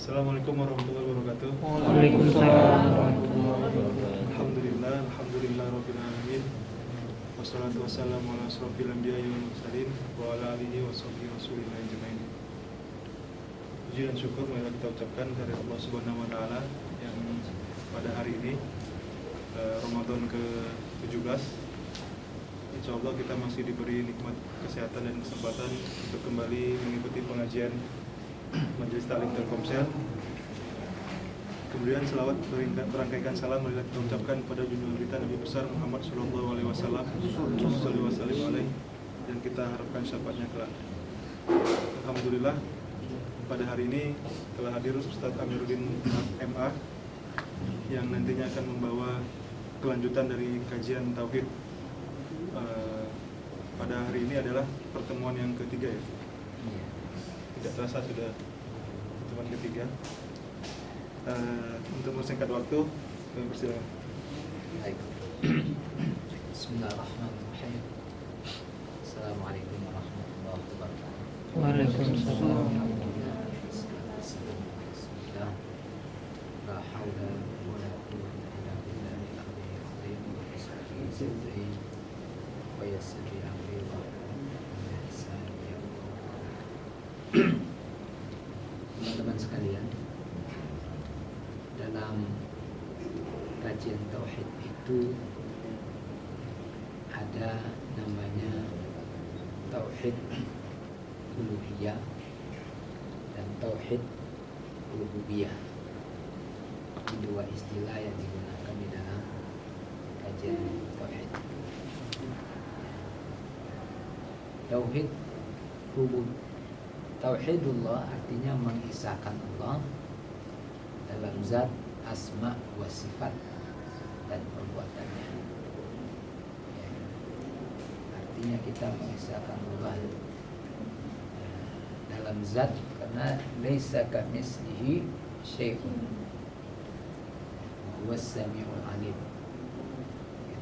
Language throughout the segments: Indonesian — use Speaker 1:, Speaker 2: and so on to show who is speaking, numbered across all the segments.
Speaker 1: Assalamualaikum warahmatullahi wabarakatuh.
Speaker 2: Waalaikumsalam warahmatullahi wabarakatuh.
Speaker 1: Alhamdulillah rabbil alamin. Wassalatu wassalamu ala asrofil anbiya'i wal mursalin wa ala alihi wa sahbihi rasulillah ajmain. Puji dan syukur marilah kita ucapkan kehadirat Allah Subhanahu wa taala yang pada hari ini Ramadan ke-17. Insyaallah kita masih diberi nikmat kesehatan dan kesempatan untuk kembali mengikuti pengajian Majelis Taklim Telkomsel. Kemudian selawat berangkaikan salam marilah kita ucapkan pada junjungan kita Nabi besar Muhammad sallallahu alaihi wasallam, sallallahu alaihi dan kita harapkan syafaatnya kelak. Alhamdulillah pada hari ini telah hadir Ustadz Amiruddin MA yang nantinya akan membawa kelanjutan dari kajian tauhid. Pada hari ini adalah pertemuan yang ketiga ya. Tidak terasa sudah pertemuan ketiga. Untuk mempersingkat waktu, persilakan.
Speaker 3: Baik. Bismillahirrahmanirrahim. Assalamualaikum warahmatullahi wabarakatuh.
Speaker 2: Waalaikumsalam.
Speaker 3: Bismillah. La haula wala quwwata illa billahil aliyyil azim. Bismillahirrahmanirrahim. Sadri wa yassir li amri wa teman-teman sekalian, dalam kajian tauhid itu ada namanya tauhid uluhiyah dan tauhid rububiyah. Dua istilah yang digunakan di dalam kajian tauhid. Tauhid Tauhidullah artinya mengisahkan Allah dalam zat, asma, wa sifat dan perbuatannya. Ya. Artinya kita mengisahkan Allah dalam zat karena laisa kamitslihi syai'un huwas samiul alim.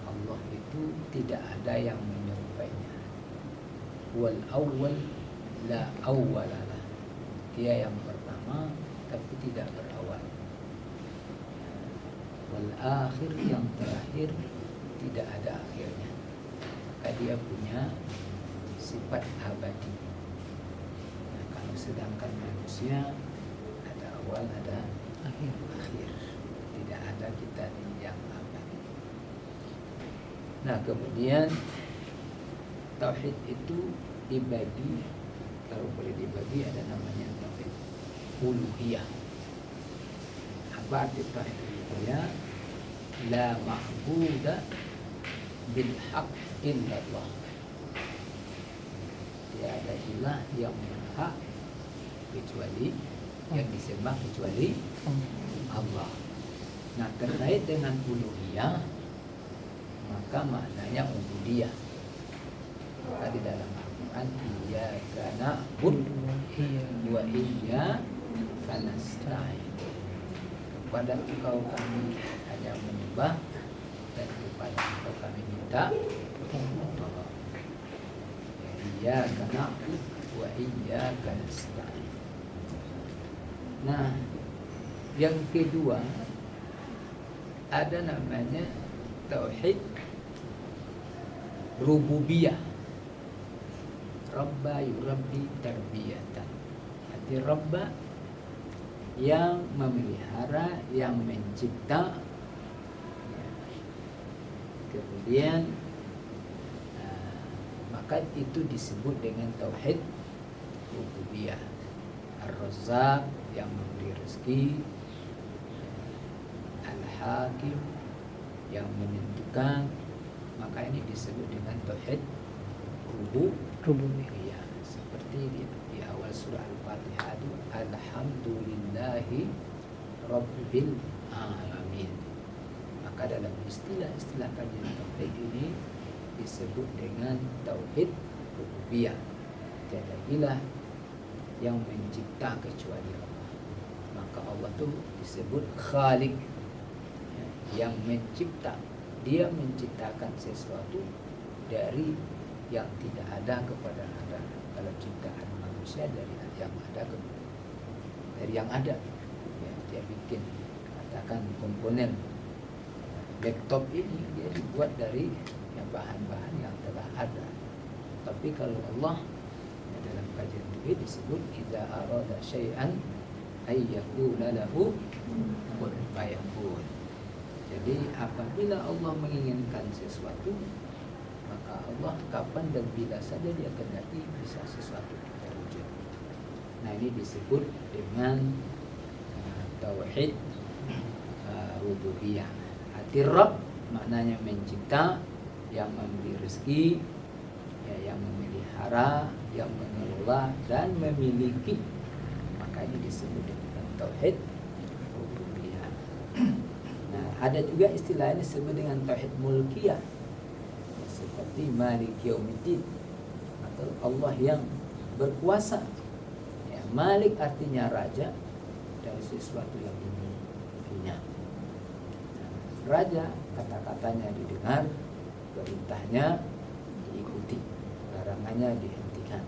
Speaker 3: Allah itu tidak ada yang menyerupainya. Wal awwal la awwalalah. Dia yang pertama tapi tidak berawal. Wal akhir, yang terakhir tidak ada akhirnya. Maka dia punya sifat abadi. Nah, kalau sedangkan manusia ada awal, ada akhir. Tidak ada kita yang abadi. Nah, kemudian tauhid itu dibagi, kalau boleh dibagi ada namanya tauhid uluhiyah. Apa arti tauhid uluhiyah? La ma'buda bil haqq illallah. Tiada ilah yang berhak kecuali yang disembah kecuali Allah. Nah, terkait dengan uluhiyah maka maknanya ubudiyah. Maka di dalam Al-Quran iyyaka na'budu wa iyyaka nasta'in. Kepada Engkau kami hanya menyembah dan kepada Engkau kami minta tolong. Iyyaka na'budu wa iyyaka nasta'in. Nah, yang kedua ada namanya tauhid rububiyah. Rabba yurabbi tarbiyatan. Arti Rabba yang memelihara, yang mencipta. Kemudian maka itu disebut dengan tauhid rububiyah. Ar-Razzaq yang memberi rezeki, Al-Hakim yang menentukan. Maka ini disebut dengan tauhid rububiyah. Seperti di awal surah Al-Fatihah itu alhamdulillahi rabbil alamin. Maka dalam istilah-istilah kajian tauhid ini disebut dengan tauhid rububiyah. Tiada ilah yang mencipta kecuali Allah. Maka Allah itu disebut Khaliq, yang mencipta. Dia menciptakan sesuatu dari yang tidak ada kepada ada. Kalau ciptaan manusia dari yang ada dari yang ada. dia bikin, katakan komponen laptop ini dia dibuat dari bahan-bahan yang telah ada. Tapi kalau Allah dalam kajian tauhid disebut idza arada syai'an ay yaqula lahu kun fayakun. Jadi apabila Allah menginginkan sesuatu, maka Allah kapan dan bila saja dia kehendaki bisa sesuatu terwujud. Nah, ini disebut dengan tauhid rububiyah. Arti Rabb maknanya mencipta, yang memberi rezeki, ya, yang memelihara, yang mengelola dan memiliki. Maka ini disebut dengan tauhid rububiyah. Nah, ada juga istilahnya disebut dengan tauhid mulkiyah, seperti Malik Yaumiddin, atau Allah yang berkuasa. Ya, Malik artinya raja dari sesuatu yang punya. Raja kata-katanya didengar, perintahnya diikuti, larangannya dihentikan.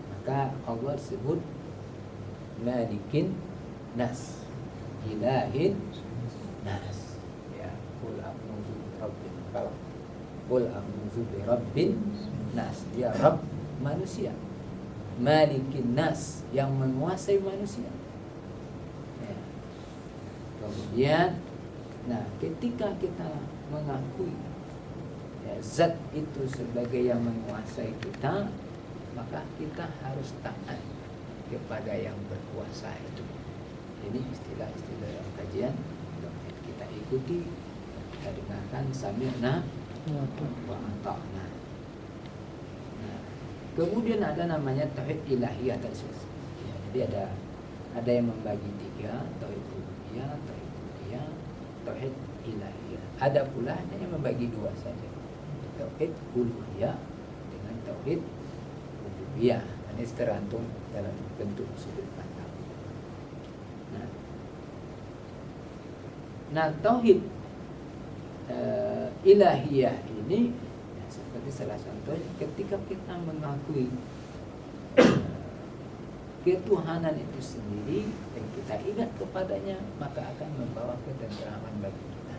Speaker 3: Maka Allah sebut Malikin Nas, Ilahin Nas. Ya, Qul a'udzu birabbil falaq, Qul a'udzu birabbin Nas. Dia Rabb manusia, Malikin Nas, yang menguasai manusia. Ya. Kemudian, nah, ketika kita mengakui zat itu sebagai yang menguasai kita, maka kita harus taat kepada yang berkuasa itu. Ini istilah-istilah dalam kajian kita ikuti, kita dengarkan sami'na wa ata'na. Nah, kemudian ada namanya tauhid ilahiyah tadi. Ya, jadi ada yang membagi tiga, tauhid rububiyah, tauhid uluhiyah, tauhid ilahiyah. Ada pula yang membagi dua saja, tauhid uluhiyah dengan tauhid rububiyah. Ini tergantung dalam bentuk sudut pandang. Nah, tauhid ilahiyah ini ya, seperti salah contoh ketika kita mengakui ketuhanan itu sendiri dan kita ingat kepadanya, maka akan membawa ketentraman bagi kita.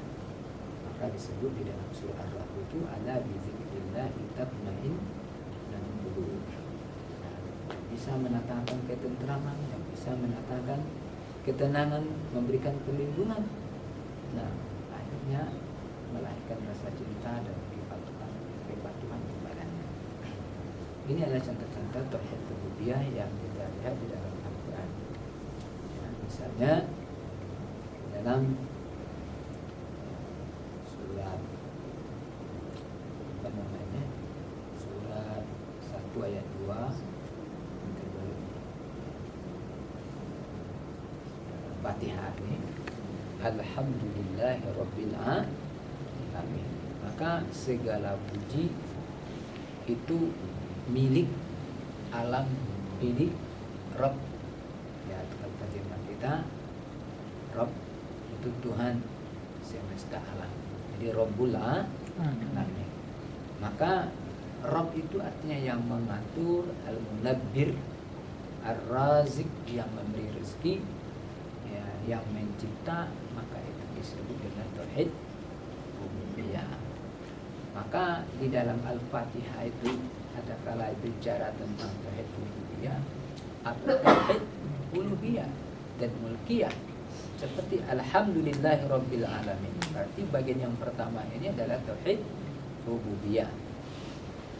Speaker 3: Maka disebut di dalam surah Ar-Rahman itu ala bizikrillah tatma'innul qulub. Bisa mendatangkan ketentraman, yang bisa mendatangkan ketenangan, memberikan perlindungan. Nah, akhirnya melahirkan rasa cinta dan kepatuhan kepadanya. Ini adalah contoh-contoh tauhid rububiyah yang kita lihat di dalam Al-Quran. Ya, misalnya dalam surat surat 1 ayat 2 Fatihah ini, Alhamdulillahirabbil alamin. Maka segala puji itu milik alam, milik Rabb. Ya, kalau terjemah kita, Rabb itu Tuhan semesta alam. Jadi Rabbul alamin. Maka Rabb itu artinya yang mengatur, al-munabbir, ar-razik, yang memberi rezeki, yang mencipta. Maka itu disebut dengan tauhid rububiyah. Maka di dalam Al-Fatihah itu ada kala bicara tentang tauhid rububiyah atau tauhid uluhiyah dan mulkiyah, seperti alhamdulillahirabbil alamin. Berarti bagian yang pertama ini adalah tauhid rububiyah.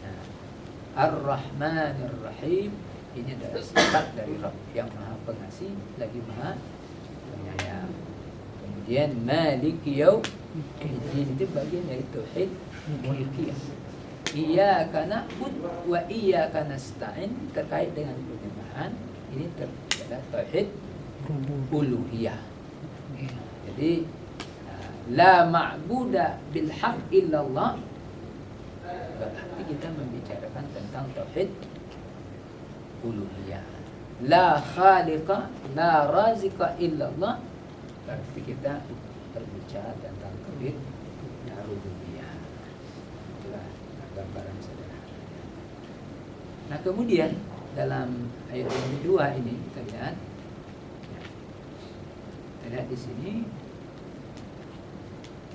Speaker 3: Nah, Ar-Rahmanir Rahim ini adalah sifat dari Rabb yang Maha Pengasih lagi Maha Penyayang. Kemudian Maliki Yaumiddin itu bagian dari tauhid mulkiyah. Iyyaka na'budu wa iyyaka nasta'in, terkait dengan penyembahan. Ini adalah tauhid uluhiyah. Jadi la ma'buda bil haqq illallah, berarti kita membicarakan tentang tauhid uluhiyah. La khaliqa la razika illallah, berarti kita berbicara tentang tauhid rububiyah. Itulah gambaran sederhana. Nah, kemudian dalam ayat yang kedua ini kita lihat lihat di sini.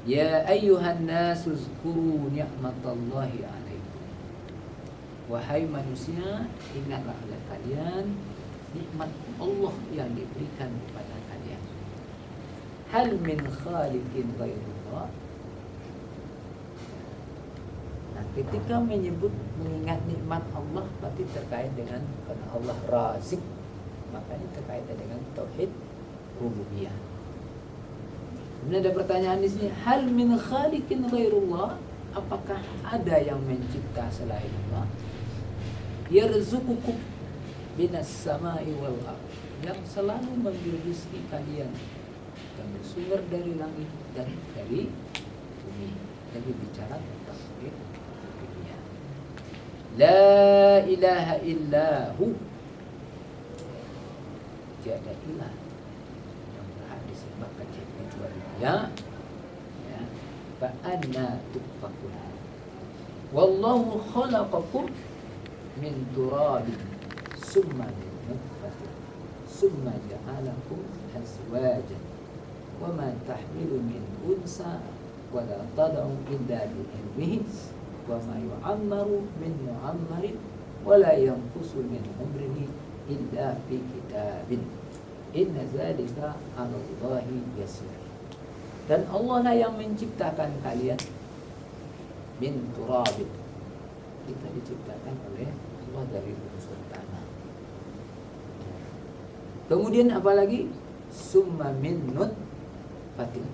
Speaker 3: Ya ayyuhan nasu zkuru ni'matallahi alaikum. Wahai manusia, ingatlah oleh kalian nikmat Allah yang diberikan kepada kalian. Hal min khaliqin ghairullah. Nah, ketika mengingat nikmat Allah berarti terkait dengan karena Allah Razik, makanya terkait dengan tauhid rububiyah. Kemudian ada pertanyaan di sini, hal min khaliqin ghairullah? Apakah ada yang mencipta selain Allah? Yarzuqukum minas samai wal ardh, yang selalu memberi rezeki kalian yang bersumber dari langit dan dari bumi. Jadi bicara tentang tauhid rububiyah. La ilaha illahu, tiada ilah yang berhak disembah kecuali Dia. Ya. Fa anna tufakun. Wallahu khalaqakum min turabin summa min nutfatin summa ja'alakum azwajan wa ma tahmilu min unsa wa la tad'u illa bi ilmihi wa ma yu'ammaru min mu'ammarin wa la yanqusu min umrihi illa fi kitabin inna zalika 'ala Allahi yasir. Dan Allah lah yang menciptakan kalian min turabin. Kita diciptakan oleh Allah dari unsur tanah. Kemudian apalagi summa min nutfatin,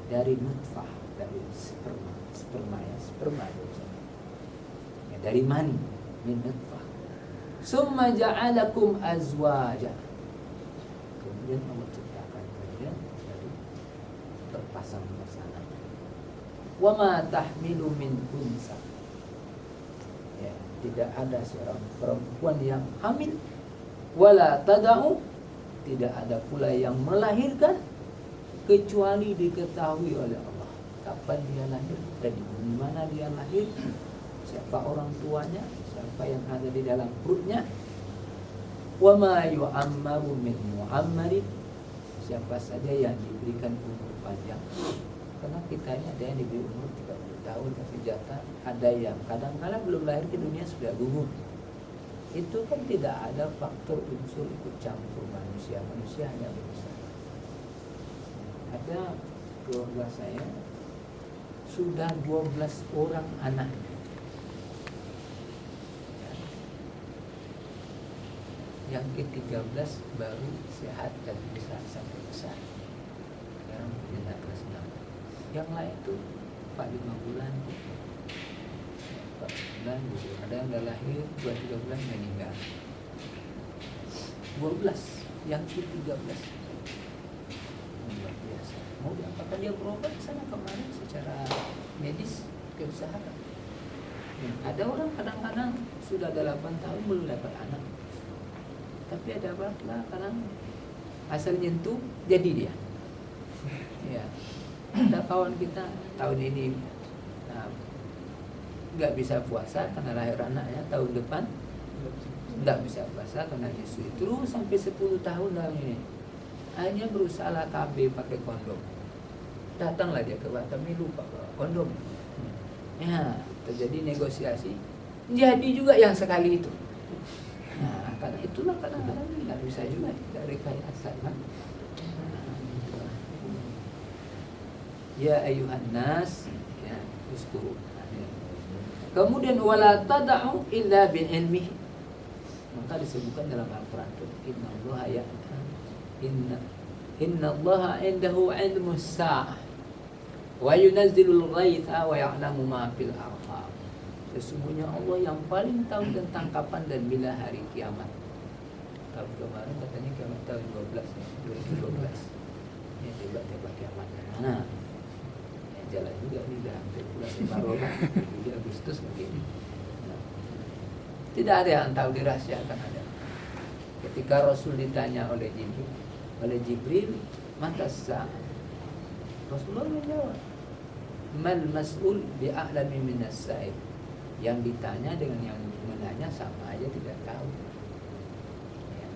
Speaker 3: dari nutfah, dari sperma ya, dari mani, min nutfah. Summa ja'alakum azwaja. Kemudian Allah ciptakan kalian dari berpasang-pasangan. Wa ma tahmilu min unsa. Ya, tidak ada seorang perempuan yang hamil, wala tada'u, tidak ada pula yang melahirkan kecuali diketahui oleh Allah kapan dia lahir dan di mana dia lahir, siapa orang tuanya, siapa yang ada di dalam perutnya. Wa ma yu'ammaru min mu'ammarin, siapa saja yang diberikan umur panjang. Karena kita ini ada yang diberi umur 30 tahun kasih jatah, ada yang kadang-kadang belum lahir ke dunia sudah gugur. Itu kan tidak ada faktor unsur ikut campur manusia hanya berusaha. Ada keluarga saya sudah 12 orang anak. Yang ke-13 baru sehat dan bisa sampai besar. Sekarang punya 16 tahun. Yang lain tuh 4-5 bulan, 4 bulan gitu. Ada yang udah lahir 2-3 bulan meninggal. 12, yang ke-13 luar biasa. Mau diapakan dia berobat sana kemarin secara medis diusahakan. Ada orang kadang-kadang sudah 8 tahun belum dapat anak. Tapi ada baiklah kadang asal nyentuh jadi dia. Ya. Ada kawan kita tahun ini nggak bisa puasa karena lahir anaknya, tahun depan nggak bisa puasa karena nyusui, terus sampai 10 tahun tahun ini. Akhirnya berusaha KB pakai kondom. Datanglah dia ke Batam, lupa bawa kondom. Ya, terjadi negosiasi. Jadi juga yang sekali itu. Nah, karena itulah kadang-kadang nggak bisa juga dari rekayasa kan. Ya ayuhan nas, ya, uskuru. Kemudian wala tad'u illa bi ilmihi. Maka disebutkan dalam Al-Qur'an, inna Allaha 'indahu 'ilmus sa'ah wa yunazzilul ghaitha wa ya'lamu ma fil arham. Sesungguhnya Allah yang paling tahu tentang kapan dan bila hari kiamat. Tahun kemarin katanya kiamat tahun 2012. Ya, tiba-tiba kiamat mana? Jalan juga nih dah hampir bulan Ramadan, di Agustus begini. Nah, tidak ada yang tahu, dirahasiakan ada. Ketika Rasul ditanya oleh Jibril, mata sah, Rasulullah menjawab, mal mas'ul bi'a'lami minas sa'il. Yang ditanya dengan yang menanya sama aja tidak tahu. Ya,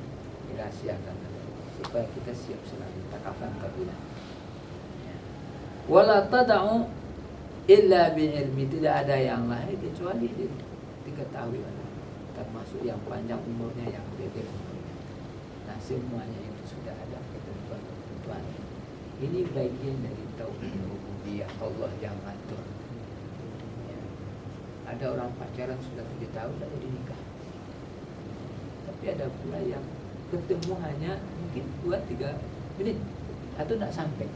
Speaker 3: dirahasiakan. supaya kita siap selalu takapan kabilah. Wala tada'u illa bi'ilmi, tidak ada yang lain kecuali diketahui Allah, termasuk yang panjang umurnya, yang pendek umurnya. Nah, semuanya itu sudah ada ketentuan. Ini bagian dari tauhid rububiyah, Allah yang ngatur. Ya. Ada orang pacaran sudah 7 tahun tidak jadi nikah. Tapi ada pula yang ketemu hanya mungkin 2-3 menit atau tidak sampai.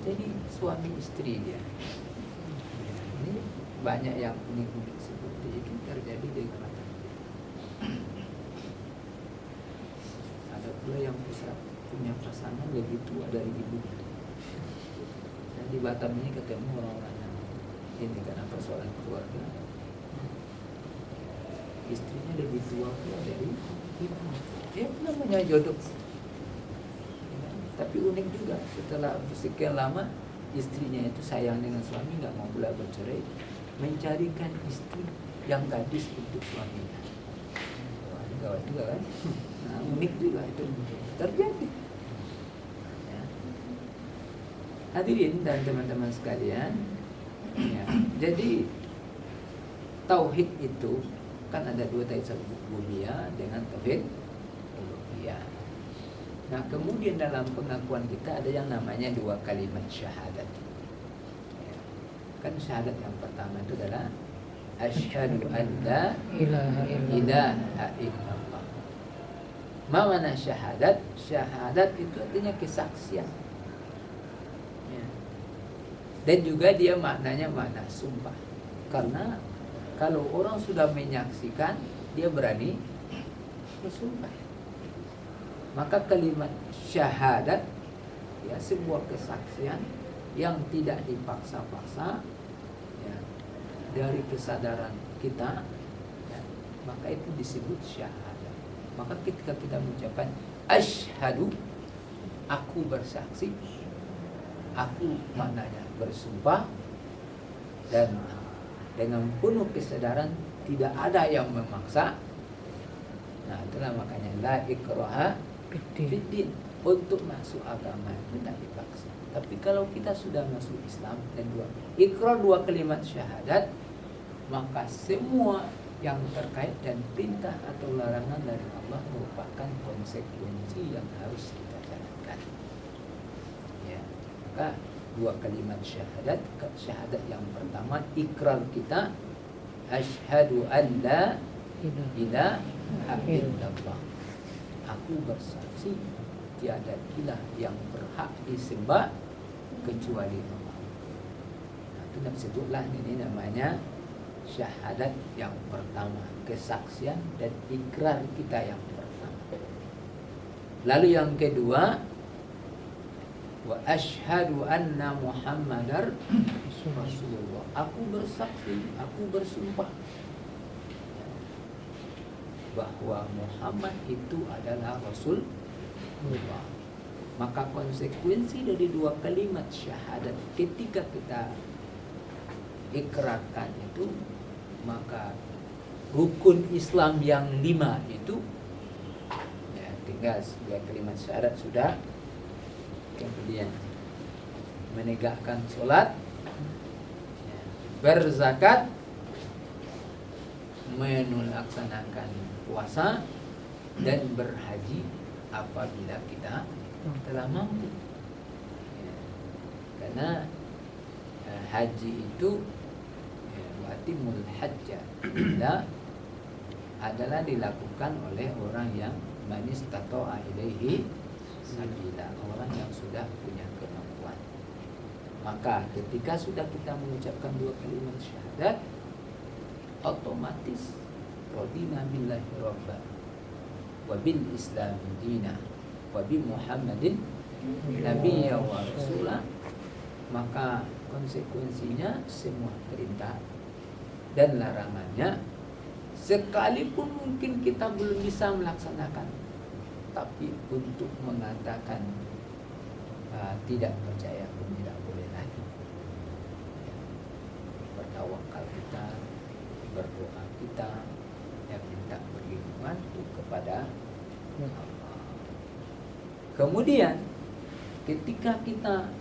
Speaker 3: Jadi suami istri dia. Ini banyak yang unik-unik seperti itu terjadi di kalangan kita. Ada pula yang punya pasangan lebih tua dari ibunya. Dan di Batam ini ketemu orang-orang yang ini karena persoalan keluarga. Istrinya lebih tua pula dari ibu. Dia namanya jodoh. Tapi unik juga, setelah sekian lama istrinya itu sayang dengan suami, nggak mau pula bercerai, mencarikan istri yang gadis untuk suaminya. Wah, ini gawat juga kan? Nah, unik juga itu terjadi. Ya. Hadirin dan teman-teman sekalian, ya, jadi tauhid itu kan ada 2, tauhid rububiyah dengan tauhid uluhiyah. Nah, kemudian dalam pengakuan kita ada yang namanya 2 kalimat syahadat. Ya. Kan syahadat yang pertama itu adalah asyhadu an la ilaha illallah. Ma mana syahadat? Syahadat itu artinya kesaksian. Ya. Dan juga dia maknanya makna sumpah. Karena kalau orang sudah menyaksikan, dia berani bersumpah. Maka kalimat syahadat, ya, sebuah kesaksian yang tidak dipaksa-paksa, ya, dari kesadaran kita, ya, maka itu disebut syahadat. Maka ketika kita mengucapkan asyhadu, aku bersaksi, aku maknanya bersumpah, dan dengan penuh kesadaran, tidak ada yang memaksa. Nah, itulah makanya la ikraha fiddin, untuk masuk agama itu tak dipaksa. Tapi kalau kita sudah masuk Islam dan ikrar 2 kalimat syahadat, maka semua yang terkait dan perintah atau larangan dari Allah merupakan konsekuensi yang harus kita jalankan. Ya, maka 2 kalimat syahadat, syahadat yang pertama ikrar kita, asyhadu an la ilaha illallah, aku bersaksi tiada ilah yang berhak disembah kecuali Allah. Nah, itu disebutlah ini namanya syahadat yang pertama, kesaksian dan ikrar kita yang pertama. Lalu yang kedua, wa asyhadu anna Muhammadar Rasulullah, aku bersaksi, aku bersumpah bahwa Muhammad itu adalah Rasulullah. Maka konsekuensi dari 2 kalimat syahadat ketika kita ikrarkan itu, maka rukun Islam yang 5 itu, ya, tinggal 2 kalimat syahadat sudah. Kemudian menegakkan sholat, ya, berzakat, melaksanakan puasa, dan berhaji apabila kita telah mampu. Ya, karena haji itu, watimul hajja adalah dilakukan oleh orang yang manis tato'a ilaihi sabila, orang yang sudah punya kemampuan. Maka ketika sudah kita mengucapkan 2 kalimat syahadat, otomatis radina billahi rabba wa bil islam dina wa bi Muhammadin nabiyya wa rasulah, maka konsekuensinya semua perintah dan larangannya, sekalipun mungkin kita belum bisa melaksanakan, tapi untuk mengatakan tidak percaya pun tidak boleh lagi. Bertawakal kita, berdoa kita, yang minta perlindungan itu kepada Allah. Kemudian ketika kita,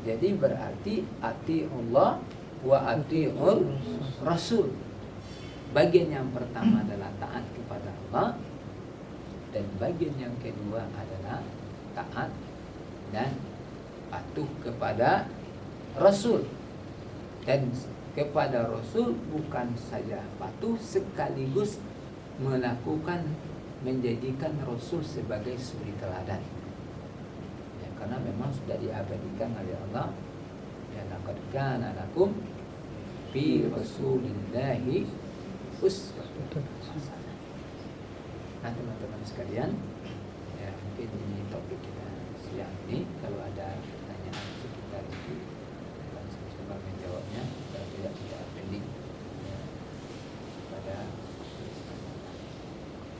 Speaker 3: jadi berarti atiullah wa atiur rasul. Bagian yang pertama adalah taat kepada Allah, dan bagian yang kedua adalah taat dan patuh kepada Rasul. Dan kepada Rasul bukan saja patuh, sekaligus melakukan, menjadikan Rasul sebagai suri teladan. Ya, karena memang sudah diabadikan oleh Allah, ya laqad kana lakum fi rasulillahi uswatun hasanah. Nah teman-teman sekalian, ya mungkin ini topik kita siang ini. Kalau ada pertanyaan sekitar itu, akan saya coba menjawabnya. Kalau tidak pending, ya, pada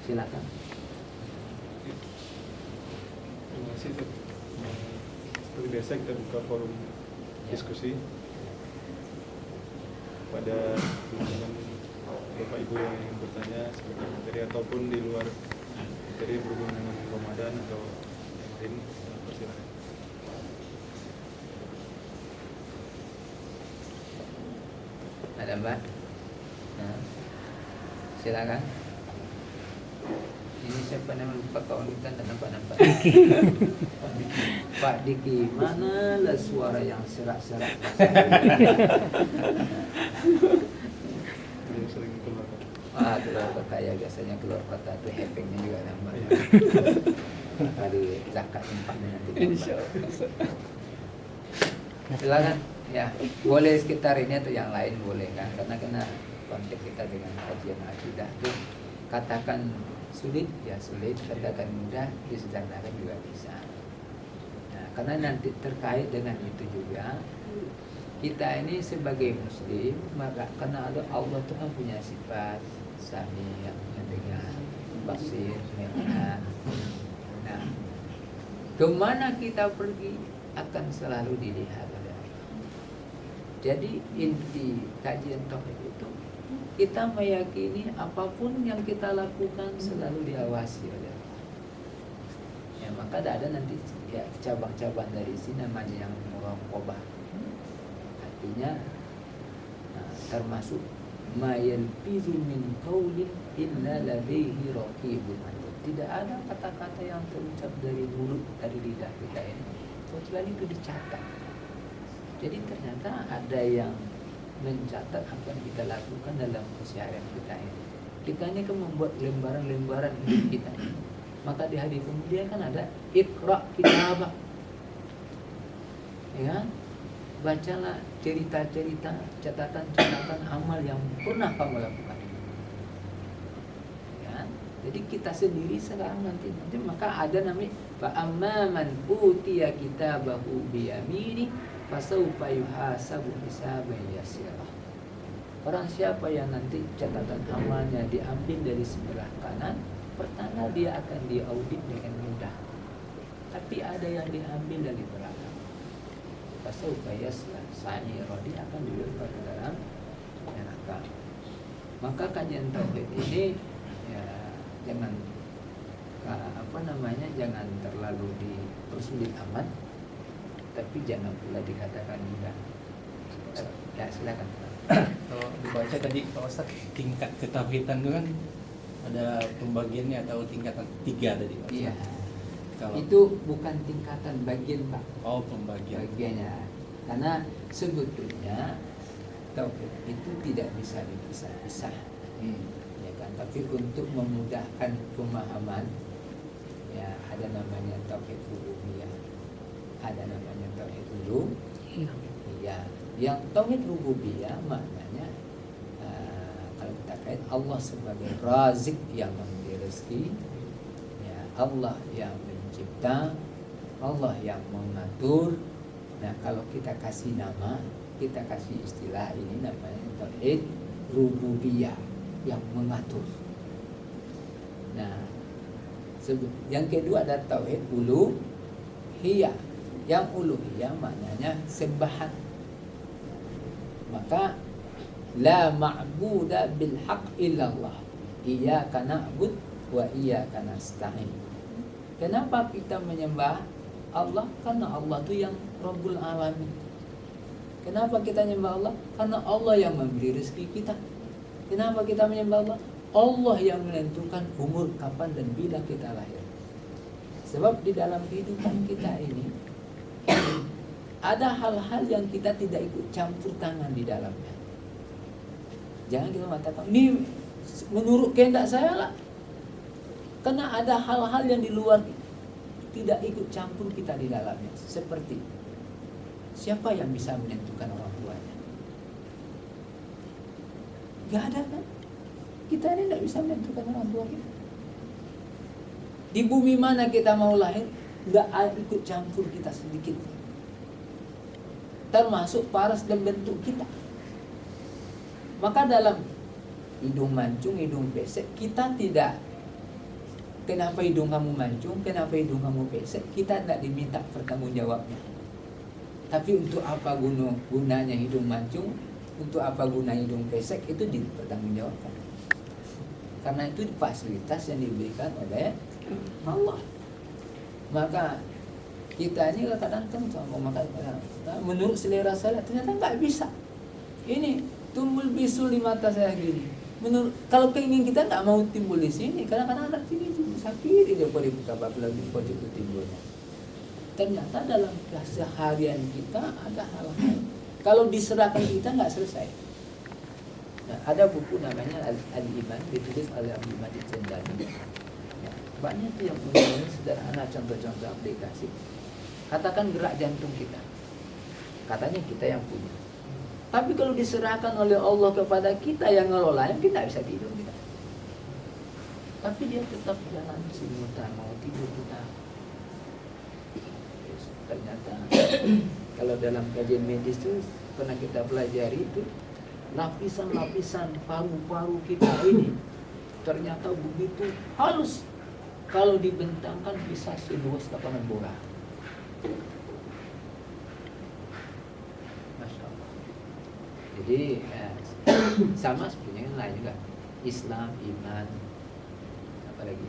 Speaker 3: silakan.
Speaker 1: Terima kasih. Seperti biasa kita buka forum diskusi pada teman-teman Bapak Ibu yang ingin bertanya seputar materi ataupun di luar materi berhubungan dengan Ramadan atau yang lain, persilakan.
Speaker 3: Ada Mbak? Nah, silakan. Ini siapa nama lupa, kawan kita dan nampak-nampak. Pak Diki, manalah suara yang serak-serak?
Speaker 1: Yang sering keluar.
Speaker 3: Keluar kota ya, biasanya keluar kota tuh hepengnya juga nambah. Kali zakat tempatnya nanti. Silakan. Ya, boleh sekitar ini atau yang lain boleh kan? Karena konteks kita dengan kajian akidah tuh, katakan sulit ya sulit, katakan mudah disederhanakan juga bisa. Nah, karena nanti terkait dengan itu juga, kita ini sebagai muslim, maka karena ada Allah itu kan punya sifat sami, yang mendengar, basir, melihat. Nah, kemana kita pergi akan selalu dilihat oleh Allah. Jadi inti kajian tauhid itu, kita meyakini apapun yang kita lakukan selalu diawasi oleh Allah. Ya, maka ada nanti ya cabang-cabang dari sini namanya yang muraqabah. Artinya termasuk ma yalfizu min qaulin illa ladaihi raqibun atid. Tidak ada kata-kata yang terucap dari mulut, dari lidah kita ini kecuali itu dicatat. Jadi ternyata ada yang mencatat apa yang kita lakukan dalam keseharian kita ini. Kita ini kan membuat lembaran-lembaran hidup kita ini. Maka di hari kemudian kan ada Iqra kitabak. Ya, bacalah cerita-cerita, catatan-catatan amal yang pernah kamu lakukan. Ya, jadi kita sendiri sekarang nanti maka ada namanya fa amman utiya kitabahu bi yamini fasawfa yuhasabu hisaban yasira. Orang siapa yang nanti catatan amalnya diambil dari sebelah kanan, pertama dia akan diaudit dengan mudah. Tapi ada yang diambil dari belakang. Fasawfa yasla sa'ira, dia akan dilempar ke dalam neraka. Maka kajian tauhid ini ya jangan jangan terlalu dipersulit amat, tapi jangan pula dikatakan mudah. Ya silakan.
Speaker 2: Kalau dibaca tadi Pak Ustaz, tingkat ketauhidan itu kan ada pembagiannya atau tingkatan 3 tadi Pak.
Speaker 3: Iya.
Speaker 2: Kalau
Speaker 3: Itu bukan tingkatan bagian Pak.
Speaker 2: oh pembagian.
Speaker 3: Bagiannya. Karena sebetulnya tauhid itu tidak bisa dipisah-pisah. Ya kan? Tapi untuk memudahkan pemahaman, ya ada namanya tauhid rububiyah, ada namanya tauhid uluhiyah. Yang tauhid rububiyah maknanya kalau kita kait Allah sebagai razik yang memberi rezeki, ya Allah yang mencipta, Allah yang mengatur. Nah kalau kita kasih nama, kita kasih istilah ini namanya tauhid rububiyah yang mengatur. Nah yang kedua ada tauhid uluhiyah. Yang uluhiyah maknanya sembahan. Maka la ma'buda bil haqq illallah. Iyyaka na'bud wa iyyaka nasta'in. Kenapa kita menyembah Allah? Karena Allah itu yang Rabbul Alamin. Kenapa kita menyembah Allah? Karena Allah yang memberi rezeki kita. Kenapa kita menyembah Allah? Allah yang menentukan umur, kapan dan bila kita lahir. Sebab di dalam kehidupan kita ini ada hal-hal yang kita tidak ikut campur tangan di dalamnya. Jangan kita mengatakan, ini menurut kehendak saya lah. Karena ada hal-hal yang di luar tidak ikut campur kita di dalamnya. Seperti siapa yang bisa menentukan orang tuanya? Gak ada kan? Kita ini tidak bisa menentukan orang tua kita. Di bumi mana kita mau lahir, gak ikut campur kita sedikit. Termasuk paras dan bentuk kita. Maka dalam hidung mancung, hidung pesek, kita tidak, kenapa hidung kamu mancung, kenapa hidung kamu pesek, kita tidak diminta pertanggungjawabnya. Tapi untuk apa gunanya hidung mancung, untuk apa guna hidung pesek, itu dipertanggungjawabkan. Karena itu fasilitas yang diberikan oleh Allah. Maka kita ini kadang-kadang sama makan, menurut selera saya ternyata nggak bisa. Ini tumbul bisul di mata saya gini. Menurut kalau keinginan kita nggak mau timbul di sini, kadang-kadang anak ini sakit dia pada buka bab lagi pada itu timbulnya. Ternyata dalam keseharian kita ada hal-hal kalau diserahkan kita nggak selesai. Nah, ada buku namanya Al-Iman, ditulis oleh Abdul Majid Sendani. Ya, banyak tuh yang punya sederhana contoh-contoh aplikasi. Katakan gerak jantung kita, katanya kita yang punya. Tapi kalau diserahkan oleh Allah kepada kita yang ngelola, kita tidak bisa tidur kita. Tapi dia tetap jalan simultan, mau tidur kita. Ternyata kalau dalam kajian medis itu pernah kita pelajari itu lapisan-lapisan paru-paru kita ini ternyata begitu halus. Kalau dibentangkan bisa seluas lapangan bola. Masya Allah. Jadi sama sebenarnya yang lain juga. Islam, iman, apa lagi?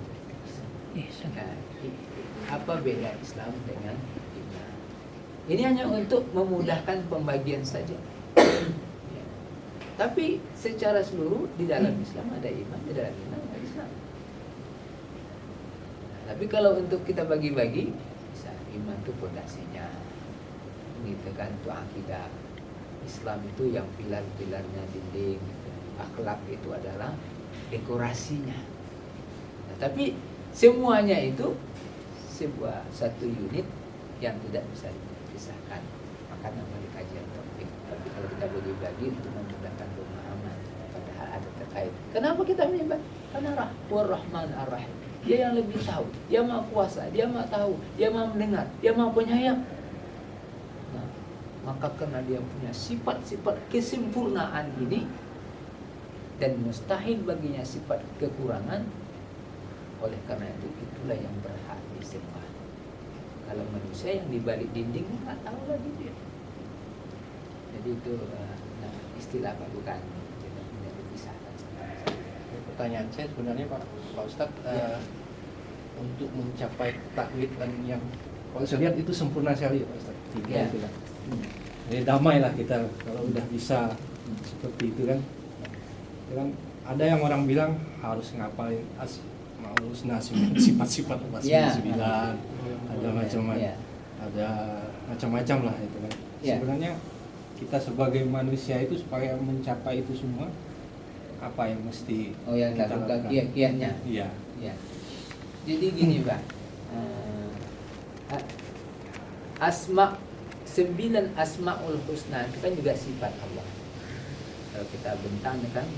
Speaker 3: Apa beda Islam dengan iman? Ini hanya untuk memudahkan pembagian saja. Ya. Tapi secara seluruh di dalam Islam ada iman, di dalam iman ada Islam. Tapi kalau untuk kita bagi-bagi, bisa iman itu fondasinya, gitu kan, itu akidah. Islam itu yang pilar-pilarnya dinding, akhlak itu adalah dekorasinya. Nah, tapi semuanya itu sebuah satu unit yang tidak bisa dipisahkan. Maka namanya kajian topik. Tapi kalau kita bagi-bagi untuk memudahkan pemahaman, padahal ada terkait. Kenapa kita menyembah? Karena Rahman Ar-Rahim. Dia yang lebih tahu, dia maha kuasa, dia maha tahu, dia maha mendengar, dia maha penyayang. Nah, maka karena dia punya sifat-sifat kesempurnaan ini dan mustahil baginya sifat kekurangan, oleh karena itu itulah yang berhak disembah. Kalau manusia yang di balik dinding nggak tahu lagi dia. Jadi itu istilah Pak bukan tidak dipisahkan.
Speaker 2: Pertanyaan saya sebenarnya Pak Ustadz, untuk mencapai takwid dan yang kalau saya lihat itu sempurna sekali Pak Ustadz. Tiga
Speaker 3: Ya.
Speaker 2: itu kan. Jadi damai lah kita kalau udah bisa seperti itu kan. Kan ada yang orang bilang harus ngapalin harus sifat-sifat sembilan, ada macam-macam, ada macam-macam lah itu kan. Sebenarnya kita sebagai manusia itu supaya mencapai itu semua apa yang mesti
Speaker 3: yang
Speaker 2: kita
Speaker 3: lakukan
Speaker 2: lakukan?
Speaker 3: kiat-kiatnya.
Speaker 2: Iya.
Speaker 3: Ya. Jadi gini Pak, 9 asmaul husna itu kan juga sifat Allah. Kalau kita bentang kan,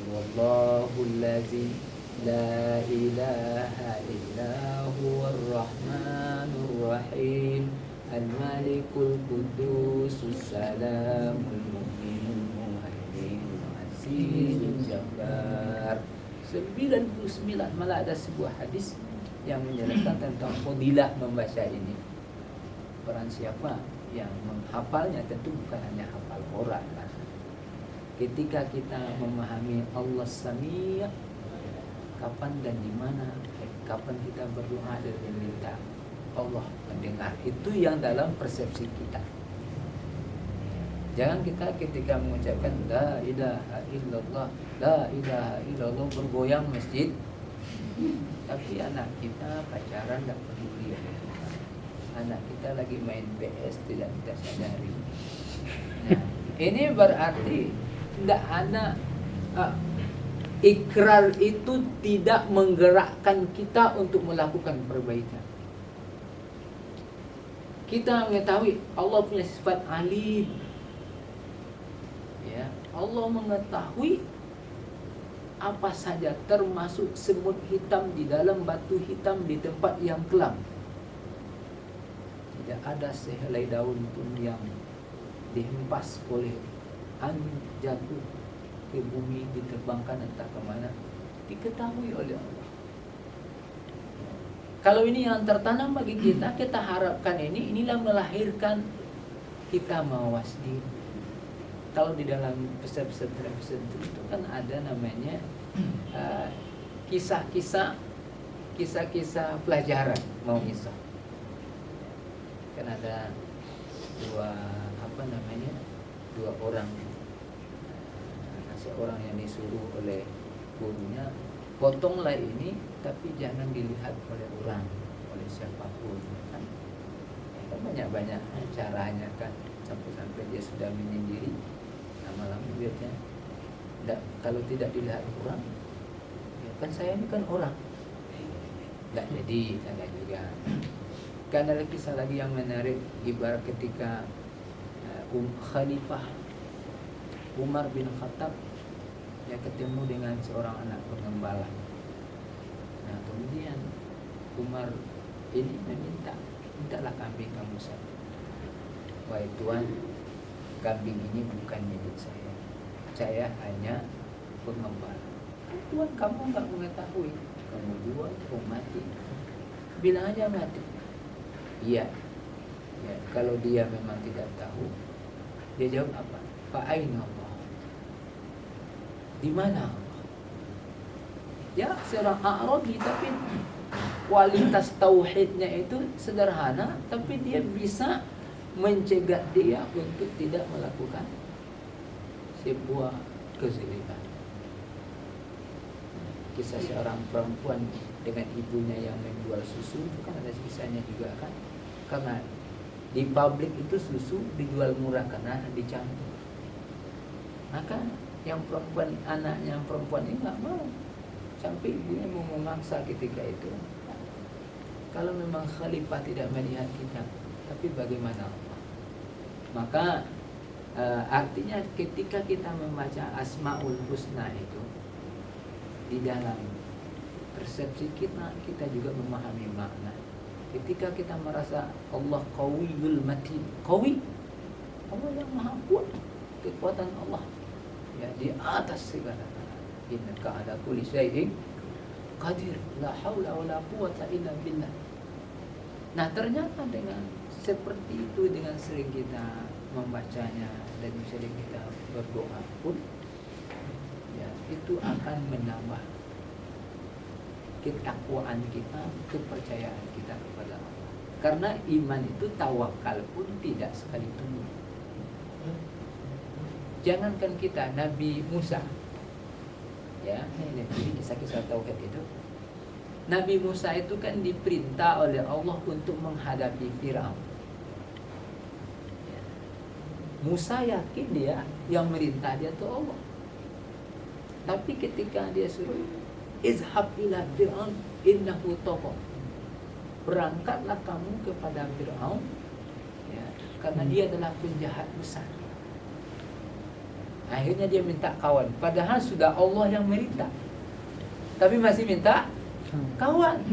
Speaker 3: Wallahul ladzi la ilaha illa huwar rahmanur rahim al-malikul qudusus salamul mu'minul muhaiminul azizul jabbar. 99, malah ada sebuah hadis yang menjelaskan tentang fadilah membaca ini. Barang siapa yang menghafalnya, tentu bukan hanya hafal Quran kan. Ketika kita memahami Allah Sami', kapan dan di mana kapan kita berdoa dan meminta Allah mendengar. Itu yang dalam persepsi kita. Jangan kita ketika mengucapkan la ilaha illallah, la ilaha illallah bergoyang masjid, tapi anak kita pacaran tidak peduli. Anak kita lagi main PS tidak kita sadari. Nah, ini berarti tidak ada ikrar itu tidak menggerakkan kita untuk melakukan perbaikan. Kita mengetahui Allah punya sifat alim. Ya, Allah mengetahui apa saja, termasuk semut hitam di dalam batu hitam di tempat yang kelam. Tidak ada sehelai daun pun yang dihempas oleh angin jatuh ke bumi, diterbangkan entah kemana, diketahui oleh Allah. Kalau ini yang tertanam bagi kita, kita harapkan inilah melahirkan kita mawas diri. Kalau di dalam pesantren itu kan ada namanya kisah-kisah pelajaran mau misal. Kan ada dua orang, seorang yang disuruh oleh gurunya, potonglah ini tapi jangan dilihat oleh orang, oleh siapapun kan. Banyak caranya kan, sampai dia sudah menyendiri, lama-lama lihatnya kalau tidak dilihat orang, ya kan saya ini kan orang, nggak jadi kan juga. Karena ada kisah lagi yang menarik, ibarat ketika Khalifah Umar bin Khattab ya ketemu dengan seorang anak pengembala. Nah kemudian Umar ini mintalah kambing kamu satu. Wahai Tuan, kambing ini bukan milik saya hanya pengembala. Tuan, kamu nggak mengetahui, kamu jual, kamu mati, bilang aja mati. Iya. Ya, kalau dia memang tidak tahu, dia jawab apa? Fa'aina Allah. Di mana Allah? Ya, seorang Arabi tapi kualitas tauhidnya itu sederhana, tapi dia bisa mencegah dia untuk tidak melakukan sebuah kezaliman. Kisah seorang perempuan dengan ibunya yang menjual susu itu kan ada kisahnya juga kan, karena di publik itu susu dijual murah karena dicampur. Maka yang perempuan, anaknya yang perempuan ini nggak mau, sampai ibunya mau memaksa ketika itu. Kalau memang khalifah tidak melihat kita, tapi bagaimana Allah? Maka artinya ketika kita membaca Asmaul Husna itu, di dalam persepsi kita juga memahami makna. Ketika kita merasa Allah Qawiyul Matin, Qawi, Allah yang maha kuat, kekuatan Allah ya di atas segala-galanya. Innaka ala kulli syai'in qadir, la haula wala quwwata illa billah. Nah ternyata dengan seperti itu, dengan sering kita membacanya dan sering kita berdoa pun, ya itu akan menambah ketakwaan kita, kepercayaan kita kepada Allah. Karena iman itu tawakal pun tidak sekali tumbuh. Jangankan kita, Nabi Musa, ya ini kisah-kisah tauhid itu. Nabi Musa itu kan diperintah oleh Allah untuk menghadapi Firaun. Musa yakin dia yang merintah dia itu Allah. Tapi ketika dia suruh izhab ila Fir'aun innahu tagha, berangkatlah kamu kepada Fir'aun ya, karena dia adalah penjahat besar. Akhirnya dia minta kawan, padahal sudah Allah yang merintah, tapi masih minta kawan.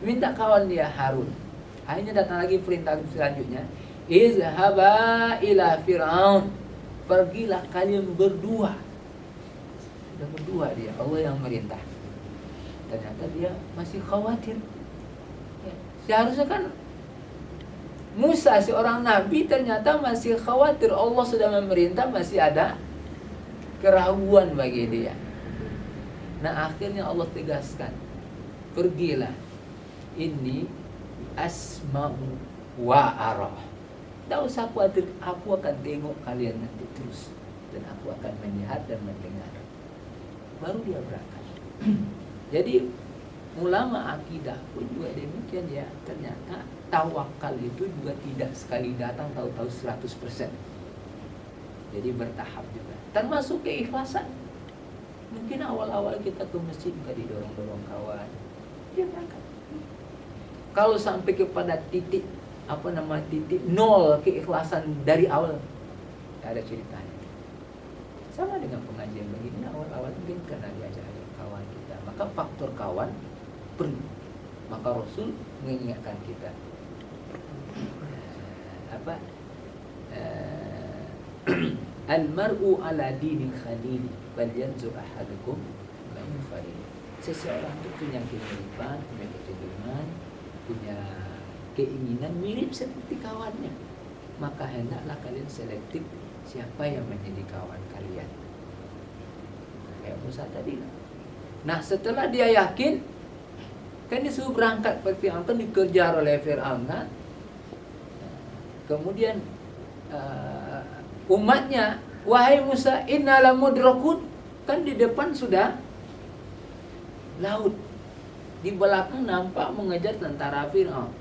Speaker 3: Minta kawan dia Harun. Akhirnya datang lagi perintah selanjutnya, izhaba ila Fir'aun, pergilah kalian berdua. Sudah berdua dia, Allah yang merintah. Ternyata dia masih khawatir. Ya, seharusnya kan Musa seorang nabi ternyata masih khawatir, Allah sudah memerintah, masih ada keraguan bagi dia. Nah akhirnya Allah tegaskan, pergilah, ini asma'u wa arah. Tak usah khawatir, aku akan tengok kalian nanti terus, dan aku akan melihat dan mendengar. Baru dia berangkat. Jadi ulama akidah pun juga demikian ya. Ternyata tawakal itu juga tidak sekali datang tahu-tahu 100%. Jadi bertahap juga. Termasuk keikhlasan. Mungkin awal-awal kita ke masjid juga didorong-dorong kawan, dia berangkat. Kalau sampai kepada titik titik nol keikhlasan dari awal, tak ada ceritanya. Sama dengan pengajian begini, awal-awal mungkin karena diajak kawan kita, maka faktor kawan perlu. Maka Rasul mengingatkan kita al-mar'u ala dini khalili falyanzur ahadukum man khalil. Seseorang itu punya kemiripan, punya kecenderungan, punya keinginan mirip seperti kawannya, maka hendaklah kalian selektif siapa yang menjadi kawan kalian. Kayak Musa tadi. Nah, setelah dia yakin, kan disuruh berangkat ke Fir'aun, kan dikejar oleh Fir'aun kan. Kemudian umatnya, wahai Musa, inna lamudrakun, kan di depan sudah laut, di belakang nampak mengejar tentara Fir'aun.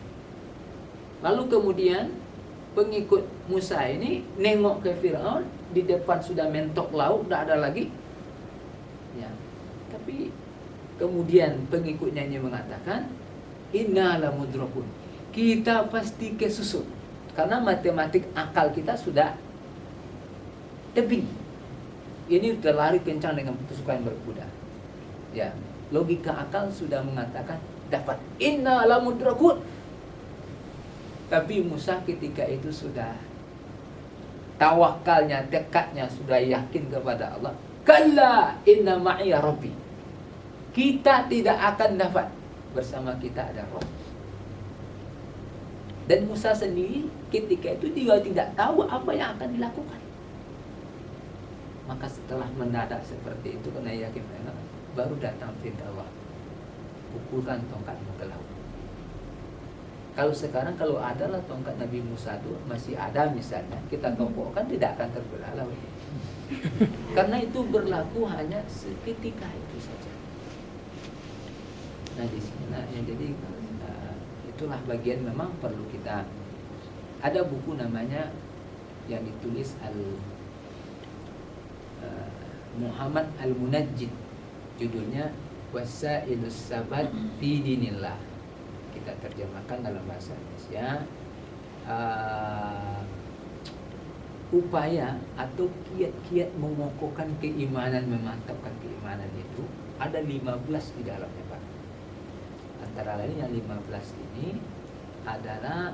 Speaker 3: Lalu kemudian pengikut Musa ini nengok ke Fir'aun, di depan sudah mentok laut, tidak ada lagi. Ya. Tapi kemudian pengikutnya ini mengatakan, inna lamudrakun, kita pasti kesusut. Karena matematik akal kita sudah tebing. Ini sudah lari kencang dengan kesukaan berkuda. Ya, logika akal sudah mengatakan dapat, inna lamudrakun. Tapi Musa ketika itu sudah tawakalnya, tekadnya, sudah yakin kepada Allah. Kalla inna ma'iya rabbi. Kita tidak akan dapat, bersama kita ada Rabb. Dan Musa sendiri ketika itu dia tidak tahu apa yang akan dilakukan. Maka setelah mendadak seperti itu, karena yakin, baru datang perintah Allah, pukulkan tongkatmu ke laut. Kalau sekarang kalau adalah tongkat Nabi Musa itu masih ada misalnya, kita topokkan tidak akan terbelah laut. Karena itu berlaku hanya seketika itu saja. Nah di sini, jadi itulah bagian memang perlu kita. Ada buku namanya yang ditulis Muhammad Al-Munajjid, judulnya Wasailus Sabat fi Dinillah. Kita terjemahkan dalam bahasa Indonesia, upaya atau kiat-kiat mengokohkan keimanan, memantapkan keimanan itu ada 15 di dalamnya, Pak. Antara lain yang 15 ini adalah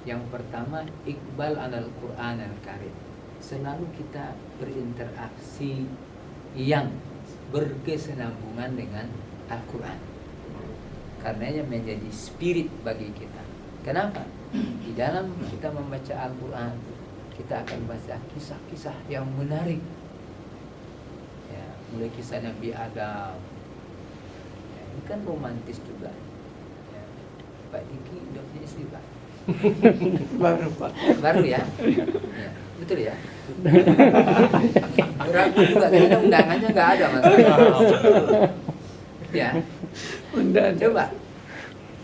Speaker 3: yang pertama, iqbal alal Qur'an al-Karim. Selalu kita berinteraksi yang berkesinambungan dengan Al-Quran. Karenanya menjadi spirit bagi kita. Kenapa? Di dalam kita membaca Al-Quran, kita akan baca kisah-kisah yang menarik. Ya, mulai kisah Nabi Adam. Ya, ini kan romantis juga. Ya, Pak Diki udah punya istri, Pak?
Speaker 2: Baru, Pak.
Speaker 3: Baru ya? Ya, betul ya? Ragu juga, karena undangannya nggak ada, Mas. Ya. Coba,